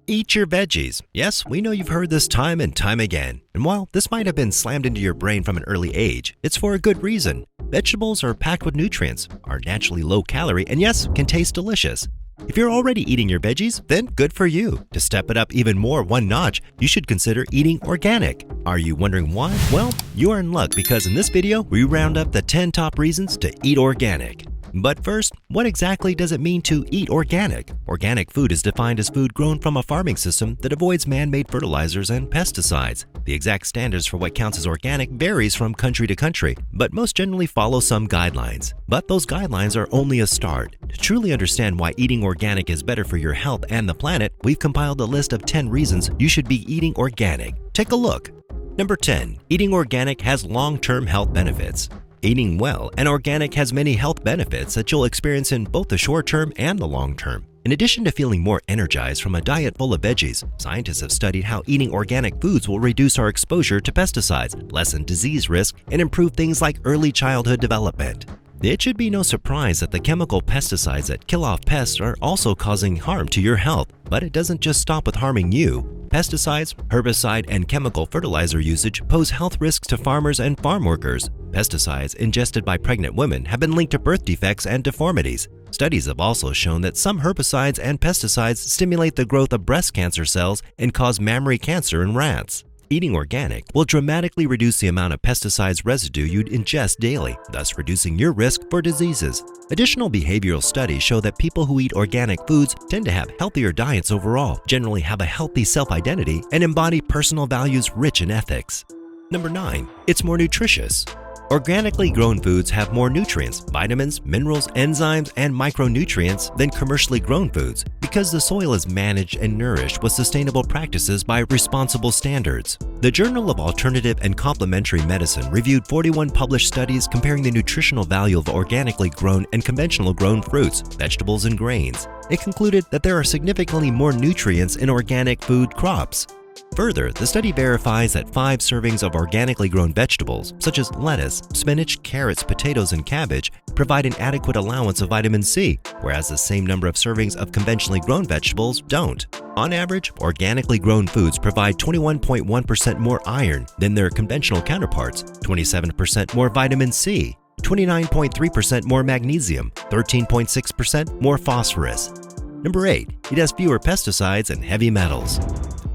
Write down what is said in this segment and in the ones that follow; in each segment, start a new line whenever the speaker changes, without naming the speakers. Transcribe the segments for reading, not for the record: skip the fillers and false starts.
Eat your veggies. Yes, we know you've heard this time and time again. And while this might have been slammed into your brain from an early age, it's for a good reason. Vegetables are packed with nutrients, are naturally low calorie, and yes, can taste delicious. If you're already eating your veggies, then good for you. To step it up even more one notch, you should consider eating organic. Are you wondering why? Well, you are in luck because in this video, we round up the 10 top reasons to eat organic. But first, what exactly does it mean to eat organic? Organic food is defined as food grown from a farming system that avoids man-made fertilizers and pesticides. The exact standards for what counts as organic varies from country to country, but most generally follow some guidelines. But those guidelines are only a start. To truly understand why eating organic is better for your health and the planet, we've compiled a list of 10 reasons you should be eating organic. Take a look. Number 10. Eating organic has long-term health benefits. Eating well and organic has many health benefits that you'll experience in both the short term and the long term. In addition to feeling more energized from a diet full of veggies, scientists have studied how eating organic foods will reduce our exposure to pesticides, lessen disease risk, and improve things like early childhood development. It should be no surprise that the chemical pesticides that kill off pests are also causing harm to your health, but it doesn't just stop with harming you. Pesticides, herbicide, and chemical fertilizer usage pose health risks to farmers and farm workers. Pesticides ingested by pregnant women have been linked to birth defects and deformities. Studies have also shown that some herbicides and pesticides stimulate the growth of breast cancer cells and cause mammary cancer in rats. Eating organic will dramatically reduce the amount of pesticides residue you'd ingest daily, thus reducing your risk for diseases. Additional behavioral studies show that people who eat organic foods tend to have healthier diets overall, generally have a healthy self-identity, and embody personal values rich in ethics. Number 9. It's more nutritious. Organically grown foods have more nutrients, vitamins, minerals, enzymes, and micronutrients than commercially grown foods because the soil is managed and nourished with sustainable practices by responsible standards. The Journal of Alternative and Complementary Medicine reviewed 41 published studies comparing the nutritional value of organically grown and conventional grown fruits, vegetables, and grains. It concluded that there are significantly more nutrients in organic food crops. Further, the study verifies that 5 servings of organically grown vegetables, such as lettuce, spinach, carrots, potatoes, and cabbage, provide an adequate allowance of vitamin C, whereas the same number of servings of conventionally grown vegetables don't. On average, organically grown foods provide 21.1% more iron than their conventional counterparts, 27% more vitamin C, 29.3% more magnesium, 13.6% more phosphorus. Number 8. It has fewer pesticides and heavy metals.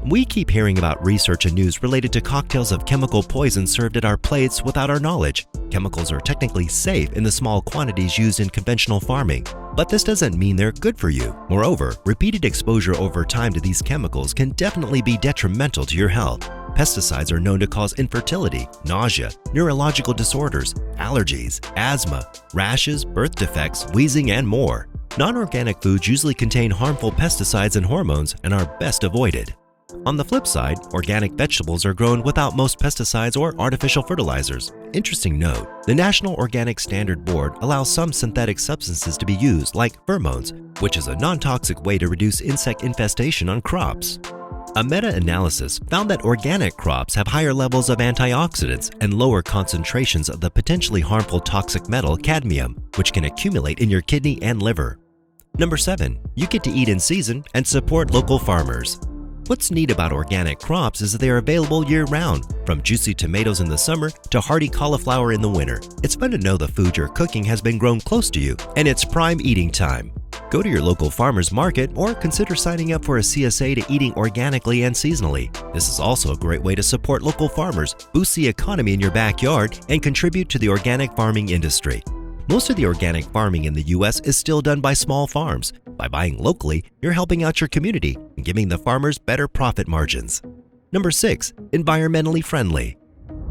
We keep hearing about research and news related to cocktails of chemical poison served at our plates without our knowledge. Chemicals are technically safe in the small quantities used in conventional farming, but this doesn't mean they're good for you. Moreover, repeated exposure over time to these chemicals can definitely be detrimental to your health. Pesticides are known to cause infertility, nausea, neurological disorders, allergies, asthma, rashes, birth defects, wheezing, and more. Non-organic foods usually contain harmful pesticides and hormones and are best avoided. On the flip side, organic vegetables are grown without most pesticides or artificial fertilizers. Interesting note, the National Organic Standard Board allows some synthetic substances to be used, like pheromones, which is a non-toxic way to reduce insect infestation on crops. A meta-analysis found that organic crops have higher levels of antioxidants and lower concentrations of the potentially harmful toxic metal cadmium, which can accumulate in your kidney and liver. Number 7. You get to eat in season and support local farmers. What's neat about organic crops is that they are available year-round, from juicy tomatoes in the summer to hearty cauliflower in the winter. It's fun to know the food you're cooking has been grown close to you, and it's prime eating time. Go to your local farmer's market or consider signing up for a CSA to eating organically and seasonally. This is also a great way to support local farmers, boost the economy in your backyard, and contribute to the organic farming industry. Most of the organic farming in the US is still done by small farms. By buying locally, you're helping out your community and giving the farmers better profit margins. Number 6. Environmentally friendly.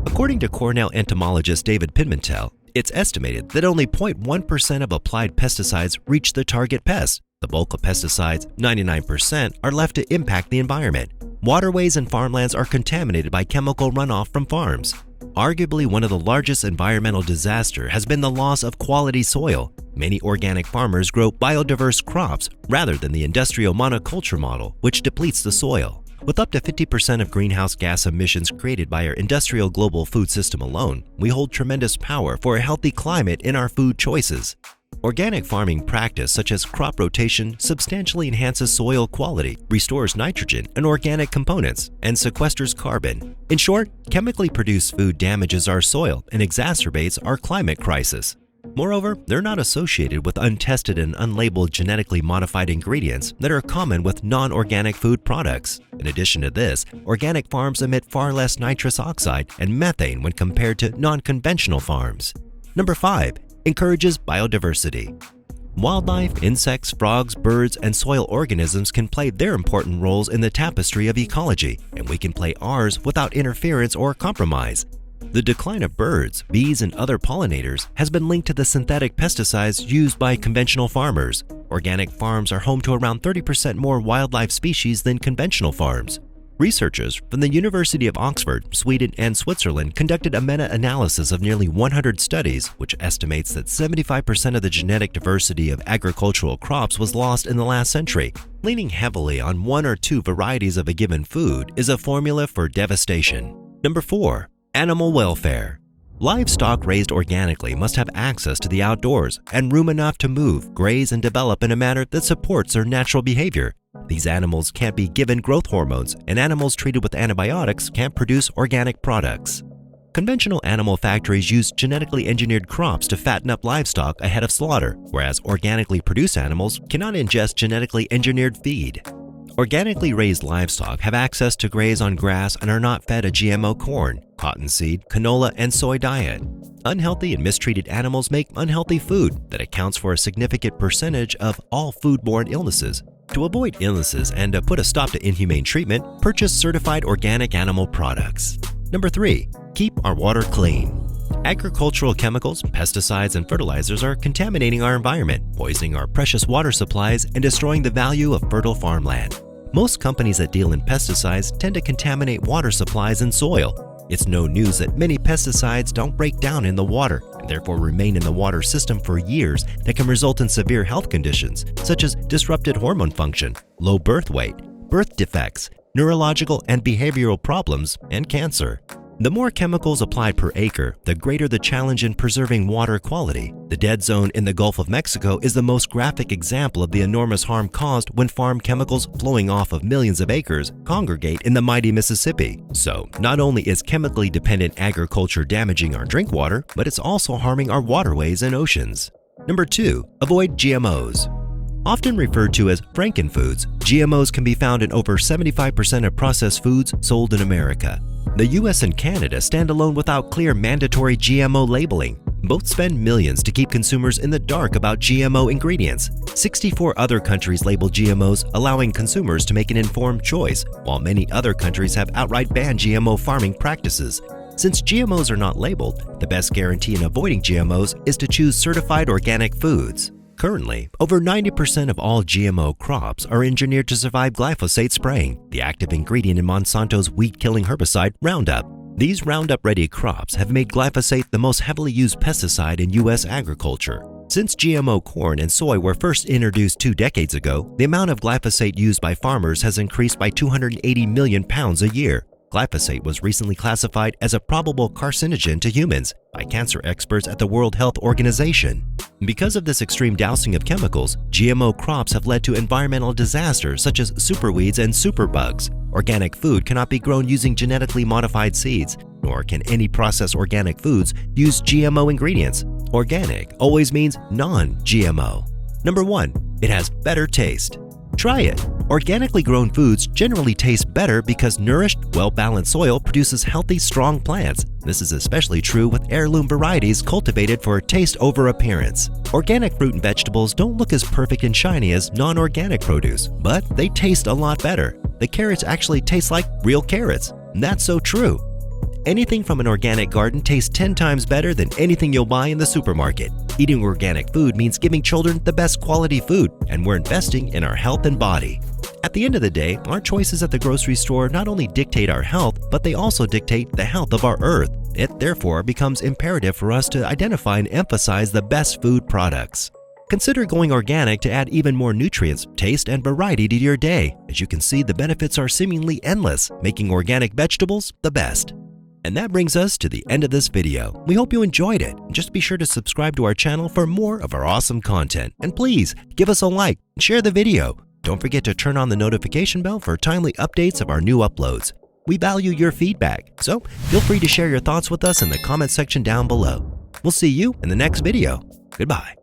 According to Cornell entomologist David Pimentel, it's estimated that only 0.1% of applied pesticides reach the target pest. The bulk of pesticides, 99%, are left to impact the environment. Waterways and farmlands are contaminated by chemical runoff from farms. Arguably one of the largest environmental disasters has been the loss of quality soil. Many organic farmers grow biodiverse crops rather than the industrial monoculture model, which depletes the soil. With up to 50% of greenhouse gas emissions created by our industrial global food system alone, we hold tremendous power for a healthy climate in our food choices. Organic farming practice such as crop rotation substantially enhances soil quality, restores nitrogen and organic components, and sequesters carbon. In short, chemically produced food damages our soil and exacerbates our climate crisis. Moreover, they're not associated with untested and unlabeled genetically modified ingredients that are common with non-organic food products. In addition to this, organic farms emit far less nitrous oxide and methane when compared to non-conventional farms. Number 5. Encourages biodiversity. Wildlife, insects, frogs, birds, and soil organisms can play their important roles in the tapestry of ecology, and we can play ours without interference or compromise. The decline of birds, bees, and other pollinators has been linked to the synthetic pesticides used by conventional farmers. Organic farms are home to around 30% more wildlife species than conventional farms. Researchers from the University of Oxford, Sweden, and Switzerland conducted a meta-analysis of nearly 100 studies, which estimates that 75% of the genetic diversity of agricultural crops was lost in the last century. Leaning heavily on one or two varieties of a given food is a formula for devastation. Number 4. Animal welfare. Livestock raised organically must have access to the outdoors and room enough to move, graze, and develop in a manner that supports their natural behavior. These animals can't be given growth hormones, and animals treated with antibiotics can't produce organic products. Conventional animal factories use genetically engineered crops to fatten up livestock ahead of slaughter, whereas organically produced animals cannot ingest genetically engineered feed. Organically raised livestock have access to graze on grass and are not fed a GMO corn, cottonseed, canola, and soy diet. Unhealthy and mistreated animals make unhealthy food that accounts for a significant percentage of all foodborne illnesses. To avoid illnesses and to put a stop to inhumane treatment, purchase certified organic animal products. Number 3. Keep our water clean. Agricultural chemicals, pesticides, and fertilizers are contaminating our environment, poisoning our precious water supplies, and destroying the value of fertile farmland. Most companies that deal in pesticides tend to contaminate water supplies and soil. It's no news that many pesticides don't break down in the water and therefore remain in the water system for years that can result in severe health conditions such as disrupted hormone function, low birth weight, birth defects, neurological and behavioral problems, and cancer. The more chemicals applied per acre, the greater the challenge in preserving water quality. The dead zone in the Gulf of Mexico is the most graphic example of the enormous harm caused when farm chemicals flowing off of millions of acres congregate in the mighty Mississippi. So, not only is chemically dependent agriculture damaging our drink water, but it's also harming our waterways and oceans. Number 2. Avoid GMOs. Often referred to as frankenfoods, GMOs can be found in over 75% of processed foods sold in America. The US and Canada stand alone without clear mandatory GMO labeling. Both spend millions to keep consumers in the dark about GMO ingredients. 64 other countries label GMOs, allowing consumers to make an informed choice, while many other countries have outright banned GMO farming practices. Since GMOs are not labeled, the best guarantee in avoiding GMOs is to choose certified organic foods. Currently, over 90% of all GMO crops are engineered to survive glyphosate spraying, the active ingredient in Monsanto's weed-killing herbicide Roundup. These Roundup-ready crops have made glyphosate the most heavily used pesticide in U.S. agriculture. Since GMO corn and soy were first introduced 2 decades ago, the amount of glyphosate used by farmers has increased by 280 million pounds a year. Glyphosate was recently classified as a probable carcinogen to humans by cancer experts at the World Health Organization. Because of this extreme dousing of chemicals, GMO crops have led to environmental disasters such as superweeds and superbugs. Organic food cannot be grown using genetically modified seeds, nor can any processed organic foods use GMO ingredients. Organic always means non-GMO. Number 1. It has better taste. Try it. Organically grown foods generally taste better because nourished, well-balanced soil produces healthy, strong plants. This is especially true with heirloom varieties cultivated for taste over appearance. Organic fruit and vegetables don't look as perfect and shiny as non-organic produce, but they taste a lot better. The carrots actually taste like real carrots. And that's so true. Anything from an organic garden tastes 10 times better than anything you'll buy in the supermarket. Eating organic food means giving children the best quality food, and we're investing in our health and body. At the end of the day, our choices at the grocery store not only dictate our health, but they also dictate the health of our earth. It therefore becomes imperative for us to identify and emphasize the best food products. Consider going organic to add even more nutrients, taste, and variety to your day. As you can see, the benefits are seemingly endless, making organic vegetables the best. And that brings us to the end of this video. We hope you enjoyed it. Just be sure to subscribe to our channel for more of our awesome content. And please give us a like and share the video. Don't forget to turn on the notification bell for timely updates of our new uploads. We value your feedback, so feel free to share your thoughts with us in the comment section down below. We'll see you in the next video. Goodbye.